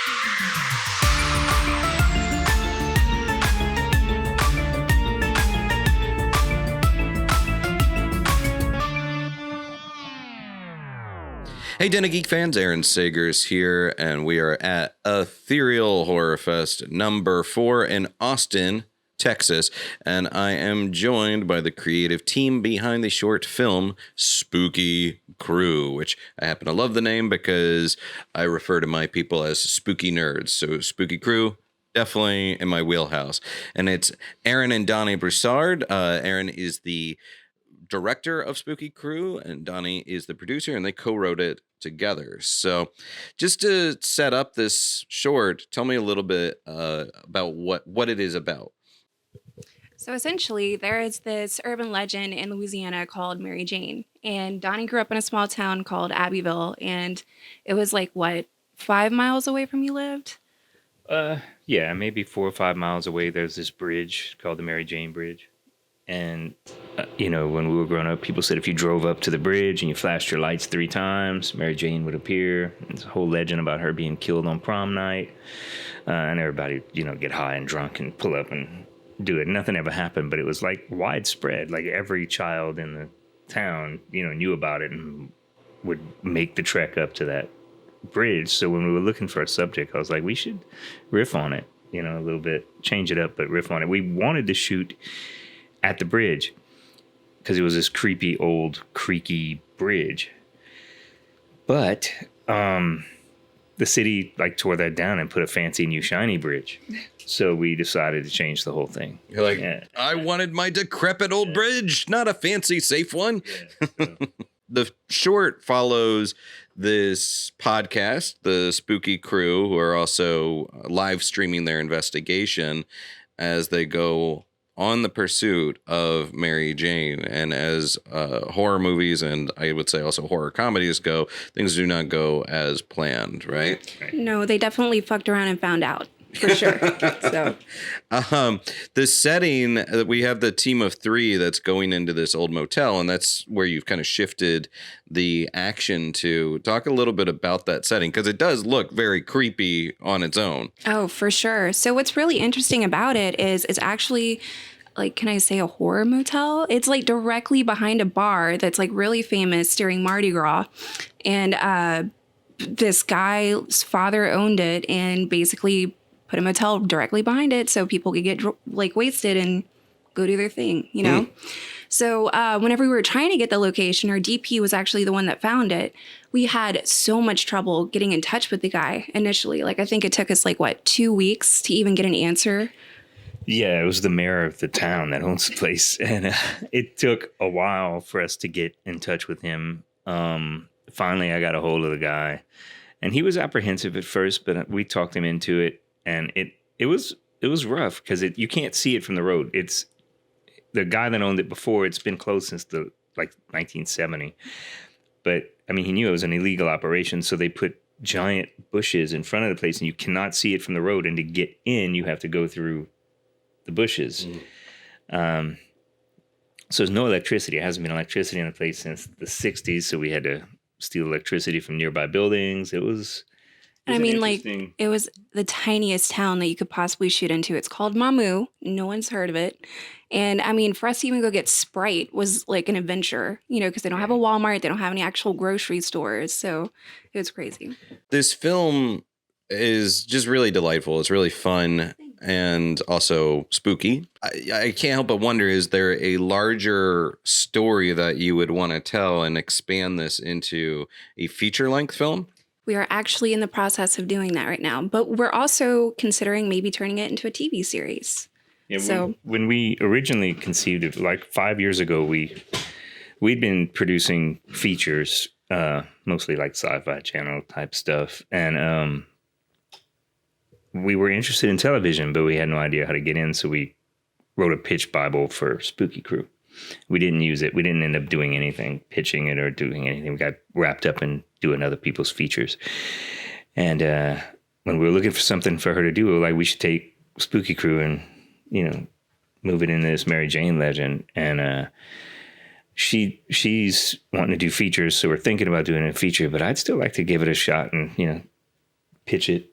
Hey, Den of Geek fans, Erin Sagers here, and we are at Ethereal Horror Fest number 4 in Austin, Texas, and I am joined by the creative team behind the short film Spooky Crew, which I happen to love the name because I refer to my people as spooky nerds. So Spooky Crew, definitely in my wheelhouse. And it's Erin and Donny Broussard. Erin is the director of Spooky Crew and Donny is the producer, and they co-wrote it together. So just to set up this short, tell me a little bit about what it is about. So essentially, there is this urban legend in Louisiana called Mary Jane. And Donny grew up in a small town called Abbeville. And it was like, 5 miles away from you lived? Yeah, maybe 4 or 5 miles away, there's this bridge called the Mary Jane Bridge. And, when we were growing up, people said if you drove up to the bridge and you flashed your lights 3 times, Mary Jane would appear. There's a whole legend about her being killed on prom night. And everybody, get high and drunk and pull up and do it. Nothing ever happened, but it was like widespread. Like every child in the town, knew about it and would make the trek up to that bridge. So when we were looking for a subject, I was like, we should riff on it, a little bit, change it up, but riff on it. We wanted to shoot at the bridge because it was this creepy old creaky bridge, but the city tore that down and put a fancy new shiny bridge. So we decided to change the whole thing. You're like, yeah. I wanted my decrepit old bridge, not a fancy safe one. Yeah, so. The short follows this podcast, the Spooky Crew, who are also live streaming their investigation as they go on the pursuit of Mary Jane. And as horror movies and I would say also horror comedies go, things do not go as planned, right? No, they definitely fucked around and found out. For sure. So, the setting that we have the team of 3 that's going into this old motel, and that's where you've kind of shifted the action to. Talk a little bit about that setting because it does look very creepy on its own. Oh, for sure. So what's really interesting about it is it's actually can I say a horror motel? It's directly behind a bar that's really famous during Mardi Gras, and this guy's father owned it and basically put a motel directly behind it so people could get wasted and go do their thing, So whenever we were trying to get the location, our DP was actually the one that found it. We had so much trouble getting in touch with the guy initially. I think it took us 2 weeks to even get an answer. Yeah, it was the mayor of the town that owns the place. And it took a while for us to get in touch with him. Finally, I got a hold of the guy. And he was apprehensive at first, but we talked him into it. And it was rough because you can't see it from the road. It's the guy that owned it before. It's been closed since 1970. But he knew it was an illegal operation, so they put giant bushes in front of the place, and you cannot see it from the road. And to get in, you have to go through the bushes. So there's no electricity. It hasn't been electricity in the place since the 60s. So we had to steal electricity from nearby buildings. It was it was the tiniest town that you could possibly shoot into. It's called Mamu. No one's heard of it. And for us to even go get Sprite was an adventure, because they don't have a Walmart. They don't have any actual grocery stores. So it was crazy. This film is just really delightful. It's really fun and also spooky. I can't help but wonder, is there a larger story that you would want to tell and expand this into a feature-length film? We are actually in the process of doing that right now, but we're also considering maybe turning it into a TV series. Yeah, so when we originally conceived it, 5 years ago, we'd been producing features, mostly Sci-Fi Channel type stuff, and we were interested in television, but we had no idea how to get in, so we wrote a pitch Bible for Spooky Crew. We didn't use it. We didn't end up doing anything, pitching it or doing anything. We got wrapped up in doing other people's features. And when we were looking for something for her to do, we were like, we should take Spooky Crew and, move it into this Mary Jane legend. And she's wanting to do features, so we're thinking about doing a feature, but I'd still like to give it a shot and, pitch it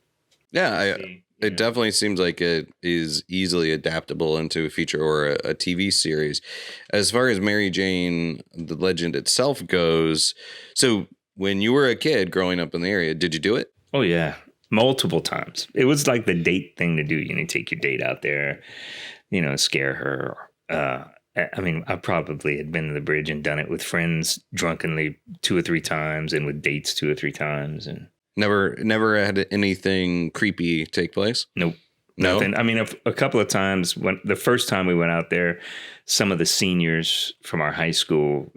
Yeah, See, it definitely seems like it is easily adaptable into a feature or a TV series. As far as Mary Jane, the legend itself goes, so when you were a kid growing up in the area, did you do it? Oh yeah, multiple times. It was like the date thing to do. Take your date out there, scare her. I mean, I probably had been to the bridge and done it with friends drunkenly 2 or 3 times, and with dates 2 or 3 times, and Never had anything creepy take place? nope. No? Nothing. I mean, a couple of times when the first time we went out there, some of the seniors from our high school,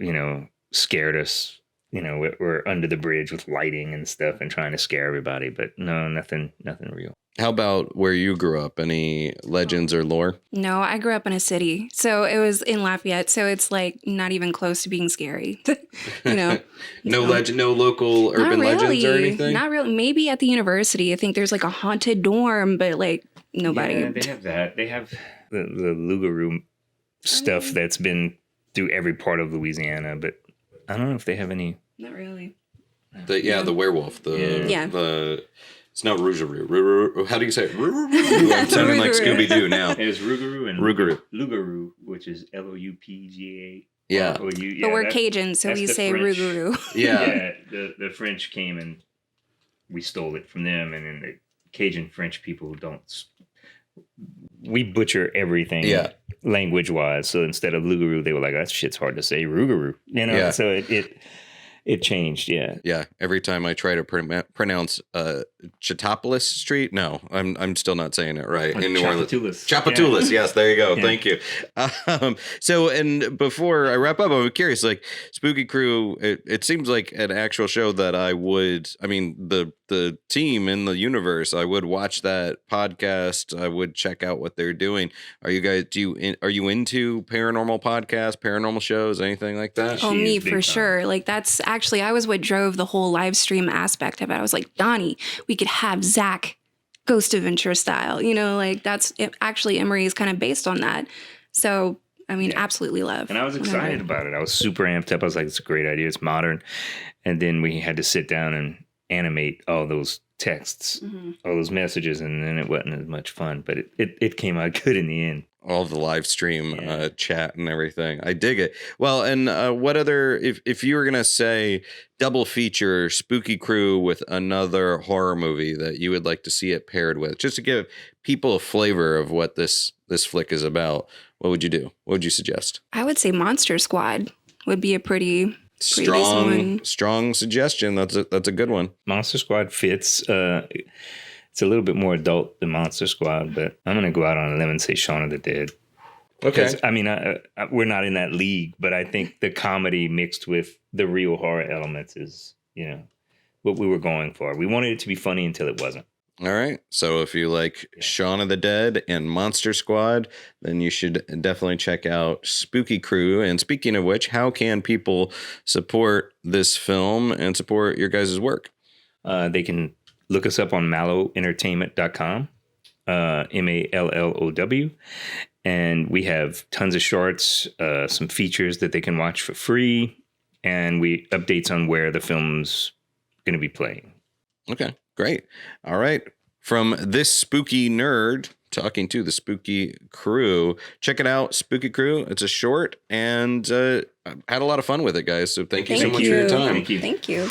scared us. We're under the bridge with lighting and stuff and trying to scare everybody, but no, nothing real. How about where you grew up? Any legends or lore? No, I grew up in a city. So it was in Lafayette. So it's like not even close to being scary. No legend, no local urban legends or anything? Not really. Maybe at the university. I think there's like a haunted dorm, but like nobody. Yeah, they have that. They have the Lugaroo stuff that's been through every part of Louisiana, but I don't know if they have any. Not really. The werewolf. Yeah. It's not Rougarou. How do you say it? I'm sounding like Scooby Doo now. There's Rougarou and Lugaroo, which is Loupga. Yeah. But we're Cajun, so we say Rougarou. Yeah. The French came and we stole it from them, and then the Cajun French people we butcher everything language-wise. So instead of Lugaroo, they were like, that shit's hard to say, Rougarou. So it changed, yeah. Yeah, every time I try to pronounce Chatopolis Street, no, I'm still not saying it right. In New Orleans. Tchoupitoulas, yes, there you go. Yeah. Thank you. So, and before I wrap up, I'm curious, like Spooky Crew, it seems like an actual show that the team in the universe, I would watch that podcast. I would check out what they're doing. Are you guys, are you into paranormal podcasts, paranormal shows, anything like that? Oh, me for sure. Like that's actually, I was what drove the whole live stream aspect of it. I was like, Donny, we could have Zach Ghost Adventure style, that's actually Emery is kind of based on that. So, I mean, absolutely love. And I was excited about it. I was super amped up. I was like, it's a great idea. It's modern. And then we had to sit down and animate all those texts, all those messages, and then it wasn't as much fun, but it came out good in the end. All the live stream chat and everything. I dig it. Well, and what other, if you were going to say double feature Spooky Crew with another horror movie that you would like to see it paired with, just to give people a flavor of what this flick is about, what would you do? What would you suggest? I would say Monster Squad would be a pretty strong suggestion. That's a good one. Monster Squad fits. It's a little bit more adult than Monster Squad, but I'm going to go out on a limb and say Shaun of the Dead. Okay. I mean, we're not in that league, but I think the comedy mixed with the real horror elements is, what we were going for. We wanted it to be funny until it wasn't. All right. So if you like Shaun of the Dead and Monster Squad, then you should definitely check out Spooky Crew. And speaking of which, how can people support this film and support your guys' work? They can look us up on mallowentertainment.com, MALLOW. And we have tons of shorts, some features that they can watch for free, and updates on where the film's going to be playing. Okay, great. All right. From this spooky nerd talking to the Spooky Crew, check it out, Spooky Crew. It's a short, and I had a lot of fun with it, guys. So thank you so much for your time. Thank you.